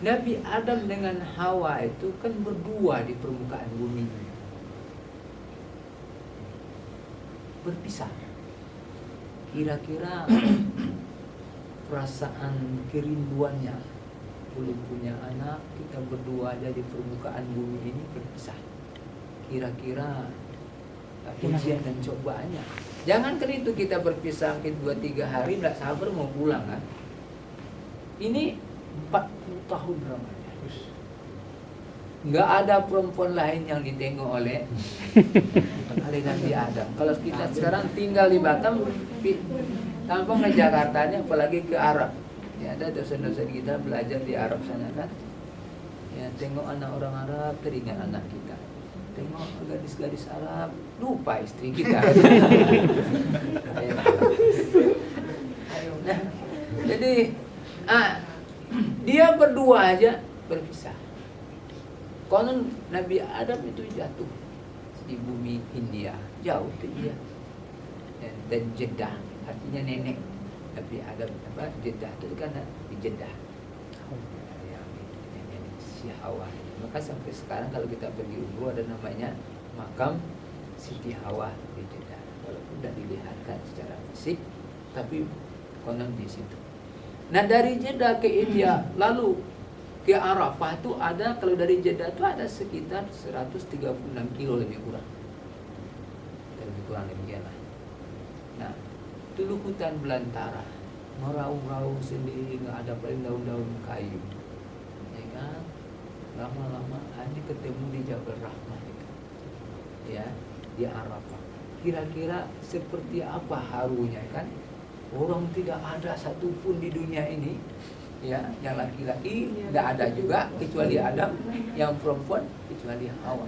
Speaker 3: Nabi Adam dengan Hawa itu kan berdua di permukaan bumi, berpisah. Kira-kira perasaan kerinduannya, belum punya anak, kita berdua aja di permukaan bumi ini berpisah. Kira-kira ujian dan cobaannya. Jangankan itu kita berpisah mungkin 2-3 hari, tidak sabar mau pulang kan. Ini 40 tahun lamanya. Nggak ada perempuan lain yang ditengok oleh Nabi Adam. Kalau kita sekarang tinggal di Batam, tanpa ke Jakartanya, apalagi ke Arab. Ya, ada dosen-dosen kita belajar di Arab sana kan. Ya, tengok anak orang Arab, teringat anak kita. Tengok gadis-gadis Arab, lupa istri kita. Nah, jadi aja berpisah. Konon Nabi Adam itu jatuh di bumi India, jauh ke India. Dan Jeddah artinya nenek Nabi Adam, Jeddah itu kan di Jeddah, yang nenek si Hawa. Maka sampai sekarang kalau kita pergi umroh ada namanya makam Siti Hawa di Jeddah, walaupun tidak dilihatkan secara fisik, tapi konon di situ. Nah dari Jeddah ke India lalu ke Arafah itu ada, kalau dari Jeddah itu ada sekitar 136 kilo lebih kurang demikian lah. Nah dulu hutan belantara, meraung-raung sendiri, nggak ada paling daun-daun kayu, ya kan. Lama-lama ini ketemu di Jabal Rahmah itu, ya, di Arafah. Kira-kira seperti apa harunya kan? Orang tidak ada satupun di dunia ini, ya, yang laki-laki tidak ada juga kecuali Adam, yang perempuan kecuali Hawa.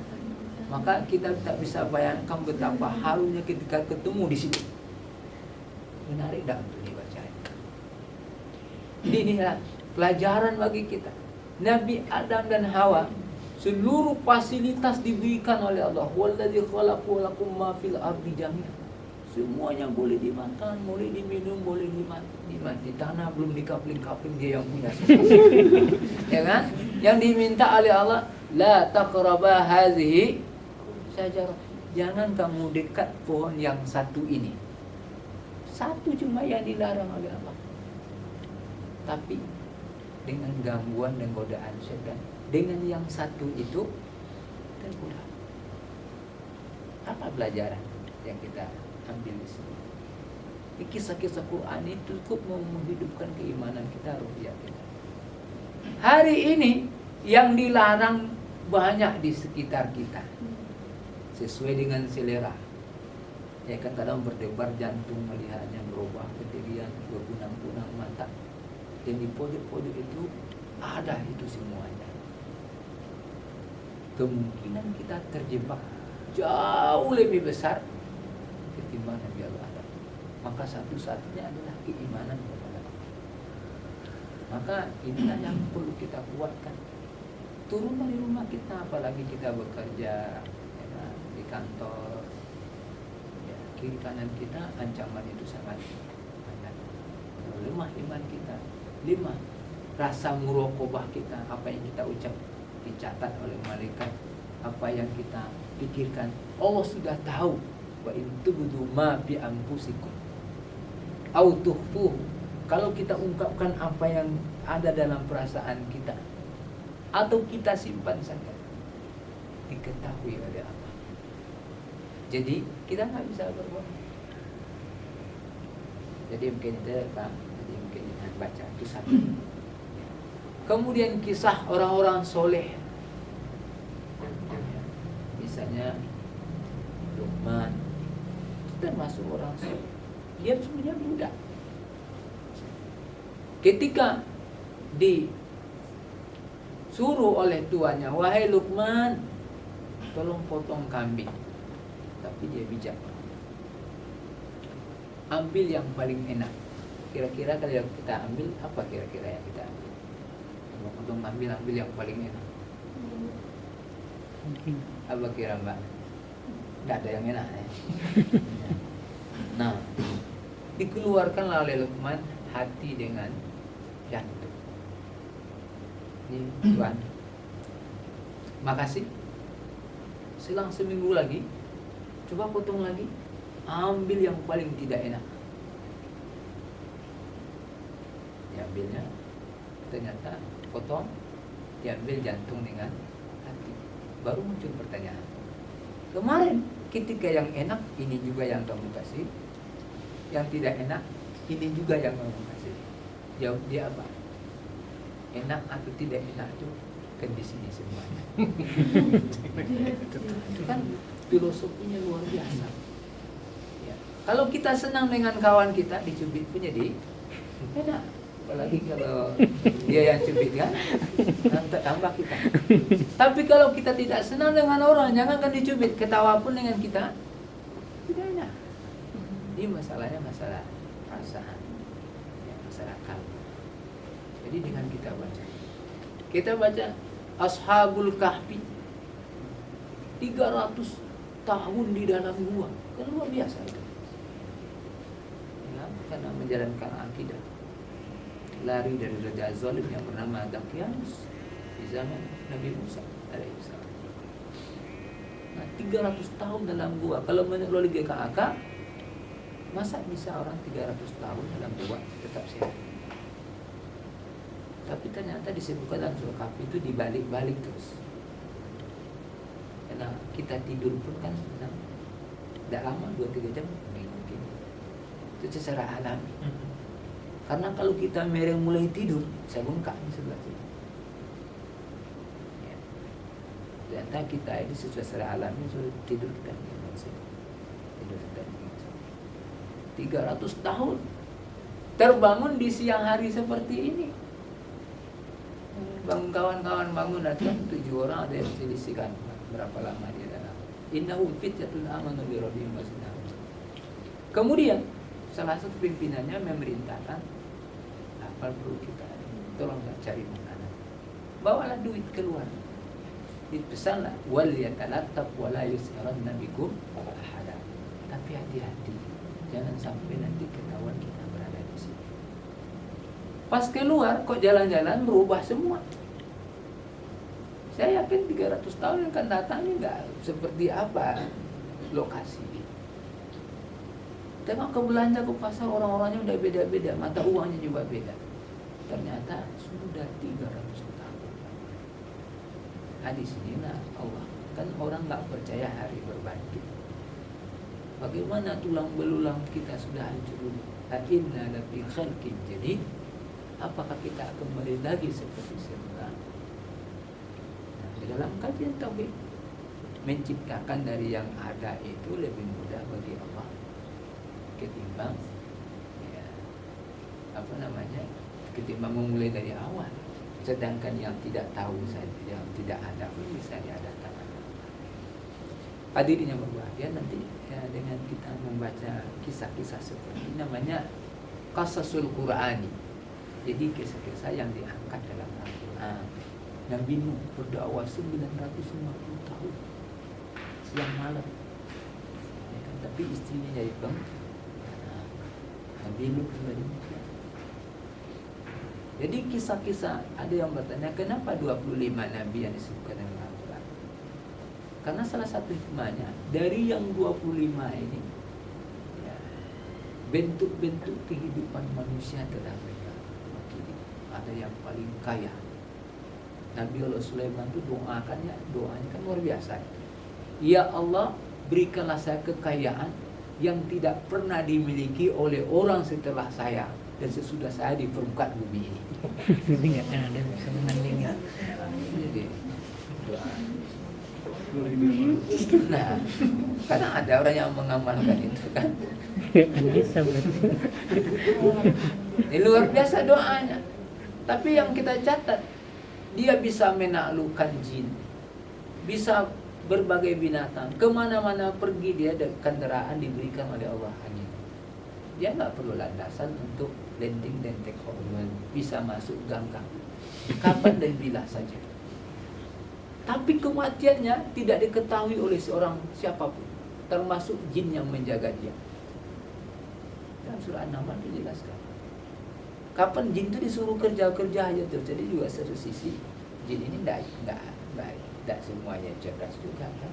Speaker 3: Maka kita tak bisa bayangkan betapa harunya ketika ketemu di situ. Menarik dah untuk dibaca. Inilah pelajaran bagi kita. Nabi Adam dan Hawa seluruh fasilitas diberikan oleh Allah. Walladzi khalaqu lakum ma fil ardi jami'an. Semuanya boleh dimakan, boleh diminum, boleh di tanah belum dikapling-kapling, dia yang punya. Ya kan? Yang diminta oleh Allah, la taqraba hadhihi sajarah. Jangan kamu dekat pohon yang satu ini. Satu cuma yang dilarang oleh Allah. Tapi dengan gangguan dan godaan setan, dengan yang satu itu tergoda. Apa pelajaran yang kita ambil di sini? Kisah-kisah Quran itu cukup menghidupkan keimanan kita, ruhiyah kita. Hari ini yang dilarang banyak di sekitar kita, sesuai dengan selera. Ya kan, kadang berdebar jantung melihatnya, berubah pendirian, berkunang-kunang mata. Dan di pojok-pojok itu ada itu semuanya. Kemungkinan kita terjebak jauh lebih besar ketimbang Nabi Allah Adam. Maka satu-satunya adalah keimanan kepada Allah. Maka inilah yang perlu kita kuatkan. Turun dari rumah kita, apalagi kita bekerja ya, di kantor, ya, kiri kanan kita ancaman itu sangat banyak. Lemah iman kita. 5. Rasa muraqabah kita, apa yang kita ucap dicatat oleh malaikat, apa yang kita pikirkan. Allah sudah tahu. Wa in tubdu ma fi anfusikum au tukhfuhu. Kalau kita ungkapkan apa yang ada dalam perasaan kita atau kita simpan saja, diketahui oleh Allah. Jadi kita nggak bisa berbohong. Jadi mungkin itu Pak, jadi mungkin baca itu satu. Kemudian kisah orang-orang soleh, misalnya Luqman, termasuk orang soleh. Dia sebenarnya budak. Ketika disuruh oleh tuannya, wahai Luqman, tolong potong kambing. Tapi dia bijak. Ambil yang paling enak. Kira-kira kalau kita ambil, apa kira-kira yang kita ambil? Kalau potong kambing, ambil yang paling enak. Apa kira Mbak? Tidak ada yang enak ya? Nah, dikeluarkanlah oleh Luqman hati dengan jantung. Ini Tuhan, makasih. Selang seminggu lagi, coba potong lagi, ambil yang paling tidak enak. Diambilnya, ternyata potong, diambil jantung dengan hati. Baru muncul pertanyaan. Kemarin ketika yang enak, ini juga yang kamu kasih. Yang tidak enak, ini juga yang kamu kasih. Jawab dia apa? Enak atau tidak enak itu kan di sini semuanya. Itu kan filosofinya luar biasa. Ya. Kalau kita senang dengan kawan kita, dicubit pun jadi enak. Apalagi kalau dia yang cubit kan, nanti tambah kita. Tapi kalau kita tidak senang dengan orang, jangankan dicubit, ketawa pun dengan kita tidak enak. Ini masalahnya masalah perasaan, ya, masalah kalbu. Jadi dengan kita baca, Kita baca Ashabul Kahfi 300 tahun di dalam gua, kan luar biasa itu. Ya, karena menjalankan akidah, lari dari raja zalim yang bernama Daqyanus di zaman Nabi Musa alaihissalam. Nah, 300 tahun dalam gua. Kalau menurut GKAK, masa bisa orang 300 tahun dalam gua tetap sehat? Tapi ternyata disebutkan dalam surah Kahfi itu dibalik-balik terus. Karena kita tidur pun kan tidak lama, 2-3 jam mungkin. Itu secara alami. Karena kalau kita mereng mulai tidur, saya bengkak di sebelah sini. Ya. Ternyata kita ini secara alami sudah tidur kita tidur kita 300 tahun terbangun di siang hari seperti ini. Bangun kawan-kawan bangun datang 7 orang, ada yang selisihkan berapa lama dia dalam. Innahum fityatun amanu bi rabbihim wa zidnahum. Kemudian salah satu pimpinannya memerintahkan, apa perlu kita tolonglah cari makanan. Bawalah duit keluar. Dipesanlah wal yatalattab wa la yus'iranna bikum ahada. Tapi hati-hati, jangan sampai nanti ketahuan kita berada di sini. Pas keluar kok jalan-jalan berubah semua. Saya yakin 300 tahun yang akan datang ini nggak seperti apa lokasi. Tengok ke belanja ke pasar, orang-orangnya udah beda-beda, mata uangnya juga beda. Ternyata sudah 300 tahun. Nah di sinilah Allah, kan orang nggak percaya hari berbangkit. Bagaimana tulang belulang kita sudah hancur dulu? Inna lafi khalqin jadid. Apakah kita akan kembali lagi seperti semula? Di dalam kajian tauhid, menciptakan dari yang ada itu lebih mudah bagi Allah ketimbang ketimbang memulai dari awal. Sedangkan yang tidak tahu saja, yang tidak ada pun bisa diadakan. Hadirin yang berbahagia, nanti ya, dengan kita membaca kisah-kisah seperti ini, namanya Qasasul Qur'ani. Jadi kisah-kisah yang diangkat dalam Al-Quran. Nabi Nuh berdakwah 950 tahun siang malam, ya kan? Tapi istrinya jadi Nabi Nuh juga demikian. Jadi kisah-kisah, ada yang bertanya kenapa 25 nabi yang disebutkan dalam Al-Quran? Karena salah satu hikmahnya dari yang 25 ini ya, bentuk-bentuk kehidupan manusia telah mereka wakili. Ada yang paling kaya, Nabi Allah Sulaiman itu doanya kan luar biasa. Ya Allah, berikanlah saya kekayaan yang tidak pernah dimiliki oleh orang setelah saya dan sesudah saya di permukaan bumi ini.
Speaker 4: Ini nggak ada bisa menandingi.
Speaker 3: Jadi doa. Nah, karena ada orang yang mengamalkan itu kan.
Speaker 4: Kan bisa berarti.
Speaker 3: Ini luar biasa doanya. Tapi yang kita catat, dia bisa menaklukkan jin, bisa berbagai binatang, kemana-mana pergi dia ada kendaraan diberikan oleh Allah hanya. Dia nggak perlu landasan untuk landing dan take off, bisa masuk gang-gang, kapan dan bila saja. Tapi kematiannya tidak diketahui oleh seorang siapapun, termasuk jin yang menjaga dia. Dalam surah An-Naml dijelaskan. Kapan jin itu disuruh kerja aja terus. Jadi juga satu sisi jin ini tidak semuanya cerdas juga kan.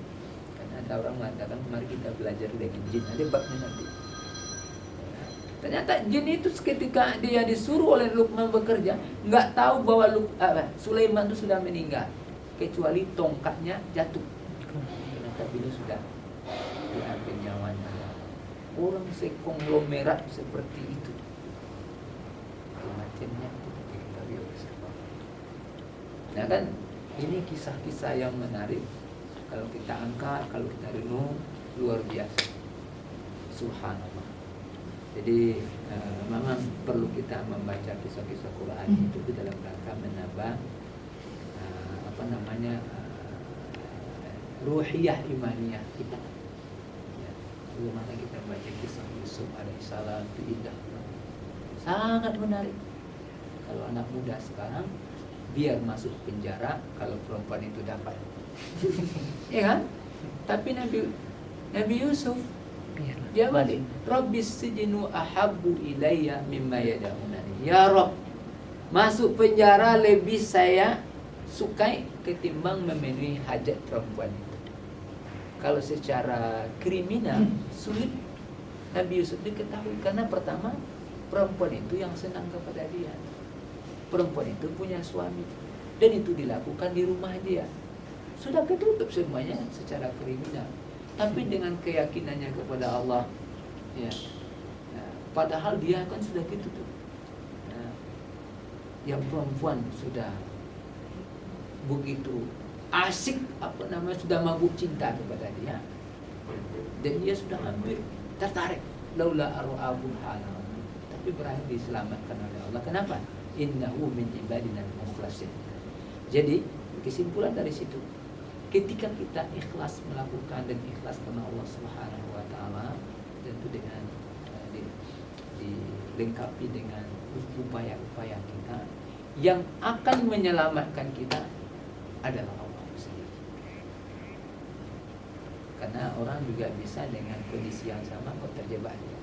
Speaker 3: Karena ada orang mengatakan mari kita belajar dari jin, ada babnya nanti. Ternyata jin itu ketika dia disuruh oleh Luqman bekerja, nggak tahu bahwa Sulaiman itu sudah meninggal, kecuali tongkatnya jatuh. Ternyata beliau sudah diambil nyawanya. Orang sekonglomerat seperti itu, kematiannya tidak diketahui oleh siapa. Nah kan, ini kisah-kisah yang menarik. Kalau kita angkat, kalau kita renung, luar biasa. Subhanallah. Jadi memang perlu kita membaca kisah-kisah Quran itu dalam rangka menambah ruhiyah imaniyah kita. Ya, bagaimana kita baca kisah Yusuf alaihissalam itu indah, sangat menarik. Kalau anak muda sekarang biar masuk penjara kalau perempuan itu dapat. Ya kan? Tapi Nabi Yusuf
Speaker 4: Biar
Speaker 3: dia balik, Rabbis sijnu ahabbu ilayya mimma yad'unani. Ya Rabb, masuk penjara lebih saya sukai ketimbang memenuhi hajat perempuan itu. Kalau secara kriminal sulit Nabi Yusuf diketahui, karena pertama perempuan itu yang senang kepada dia. Perempuan itu punya suami dan itu dilakukan di rumah dia. Sudah ketutup semuanya secara kriminal. Tapi dengan keyakinannya kepada Allah, ya, padahal dia kan sudah ketutup. Yang perempuan sudah begitu asik, sudah mabuk cinta kepada dia, dan dia sudah hampir tertarik. Laula arwa'abul halam, tapi berakhir diselamatkan oleh Allah. Kenapa? Innahu min ibadina al-mukhlasin. Jadi kesimpulan dari situ, ketika kita ikhlas melakukan dan ikhlas karena Allah Subhanahu wa taala, tentu dengan dilengkapi dengan upaya-upaya kita, yang akan menyelamatkan kita adalah Allah sendiri. Karena orang juga bisa dengan kondisi yang sama kok terjebak dia.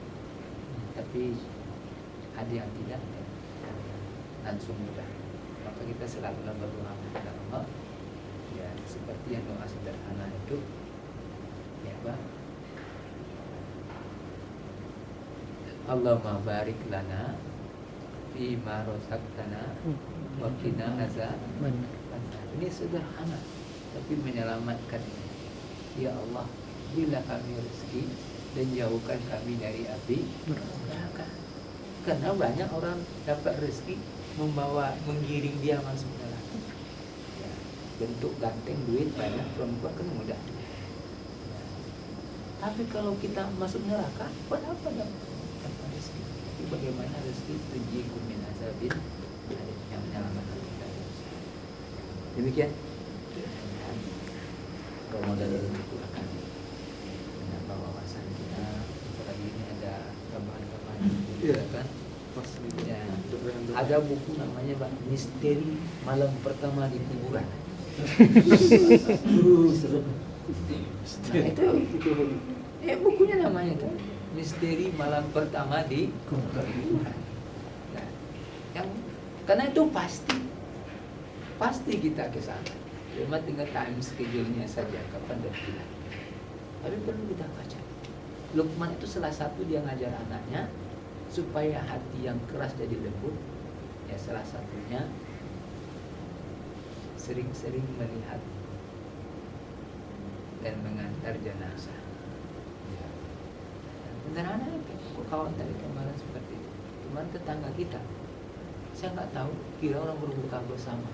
Speaker 3: Tapi ada yang tidak, langsung mudah. Maka kita selalu berdoa kepada Allah, ya seperti yang doa sederhana itu, ya Pak, Allahumma barik lana fi ma razaqtana wa qina azaban. Ini sederhana tapi menyelamatkan. Ya Allah, berilah kami rezeki dan jauhkan kami dari api neraka. Karena banyak orang dapat rezeki menggiring dia masuk neraka. Ya, bentuk ganteng, duit banyak, perempuan kan mudah. Ya. Tapi kalau kita masuk neraka, buat apa dapat rezeki? Tapi bagaimana rezeki tujikum min azabin yang menyelamatkan kita? Demikian. Ramadan itu akan menambah wawasan kita. Apalagi ini ada tambahan-tambahan,
Speaker 1: Iya.
Speaker 3: kan?
Speaker 1: Pas ini.
Speaker 3: Ya,
Speaker 1: Doa-doa.
Speaker 3: ada buku namanya Pak, Misteri Malam Pertama di Kuburan. Nah, itu ya bukunya namanya kan Misteri Malam Pertama di Kuburan. Nah, yang karena itu pasti kita ke sana. Cuma tinggal time schedule-nya saja kapan dan tidak. Tapi perlu kita baca. Luqman itu salah satu dia ngajar anaknya supaya hati yang keras jadi lembut. Ya salah satunya sering-sering melihat dan mengantar jenazah. Ya. Beneran itu. Kok kawan tadi kemarin seperti itu. Cuman tetangga kita, saya nggak tahu kira orang berbuka bersama.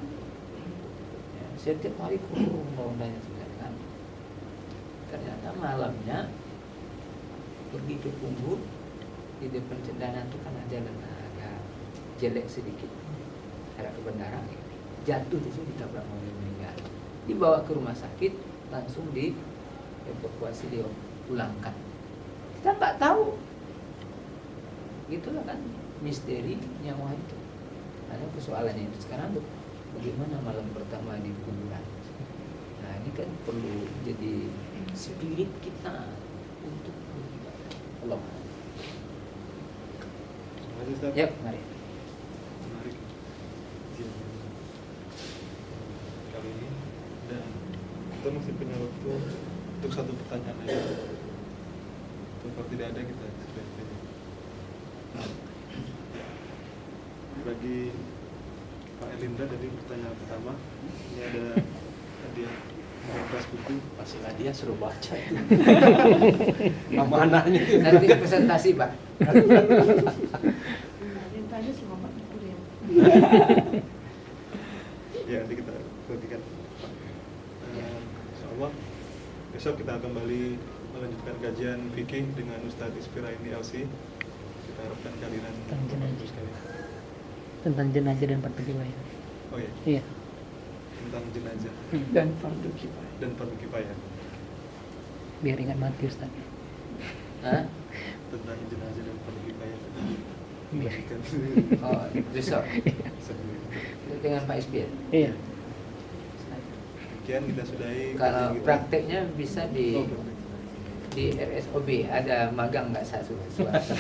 Speaker 3: Ya, setiap hari kurung bangunannya sudah kan. Ternyata malamnya pergi ke Punggul, di depan cendana itu kan jalan agak jelek sedikit, arah ke bandara, jatuh di situ ditabrak mobil meninggal, dibawa ke rumah sakit, langsung dievakuasi, dipulangkan. Kita nggak tahu, gitulah kan misteri nyawa itu. Ada persoalannya itu sekarang tuh, bagaimana malam pertama di kuburan. Nah ini kan perlu jadi spirit kita untuk beribadah. Allah.
Speaker 1: Terima kasih, Ustaz.
Speaker 3: Yuk, mari.
Speaker 1: Menarik. Kali ini dan kita masih punya waktu untuk satu pertanyaan aja. Kalau tidak ada kita sudah saja. Bagi Pak Elinda dari pertanyaan pertama, ini ada hadiah kertas buku.
Speaker 2: Pastilah dia suruh baca itu. Amanahnya itu.
Speaker 3: Nanti presentasi Pak.
Speaker 5: Tanya sama Pak Guru ya.
Speaker 1: Ya nanti kita bagikan. Insyaallah besok kita kembali melanjutkan kajian fikih dengan Ustadz Isfiraini LC. Kita harapkan kehadiran Bapak Ibu sekalian.
Speaker 4: Tentang jenazah dan fardu kifayah.
Speaker 1: Oh iya,
Speaker 4: Iya.
Speaker 1: tentang jenazah
Speaker 3: Dan fardu kifayah.
Speaker 1: dan fardu kifayah.
Speaker 4: Biar ingat mati Ustaz.
Speaker 3: Hah?
Speaker 1: Tentang jenazah dan fardu kifayah.
Speaker 4: Biar.
Speaker 1: Bagikan.
Speaker 3: Oh, besok.
Speaker 1: Sebelum
Speaker 3: dengan Pak SB ya?
Speaker 4: Iya.
Speaker 1: Sekian kita sudahi.
Speaker 3: Kalau
Speaker 1: kajian kita.
Speaker 3: prakteknya bisa
Speaker 1: Oh,
Speaker 3: di RSOB ada magang nggak satu swasta.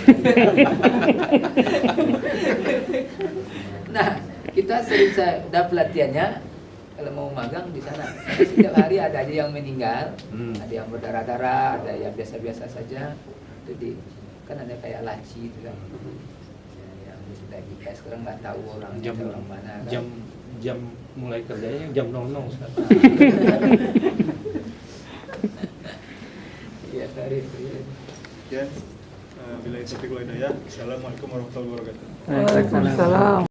Speaker 3: Nah, kita sering ada pelatihannya kalau mau magang di sana. Karena setiap hari ada aja yang meninggal, ada yang berdarah-darah, ada yang biasa-biasa saja. Jadi kan ada kayak laci itu kan. Ya, yang sudah kita sekarang nggak tahu orang orang mana. Kan?
Speaker 2: Jam mulai kerjanya jam 00 sekarang.
Speaker 3: Iya, tarif.
Speaker 1: Sekian. Bila itu Assalamualaikum warahmatullahi wabarakatuh.
Speaker 4: Waalaikumsalam.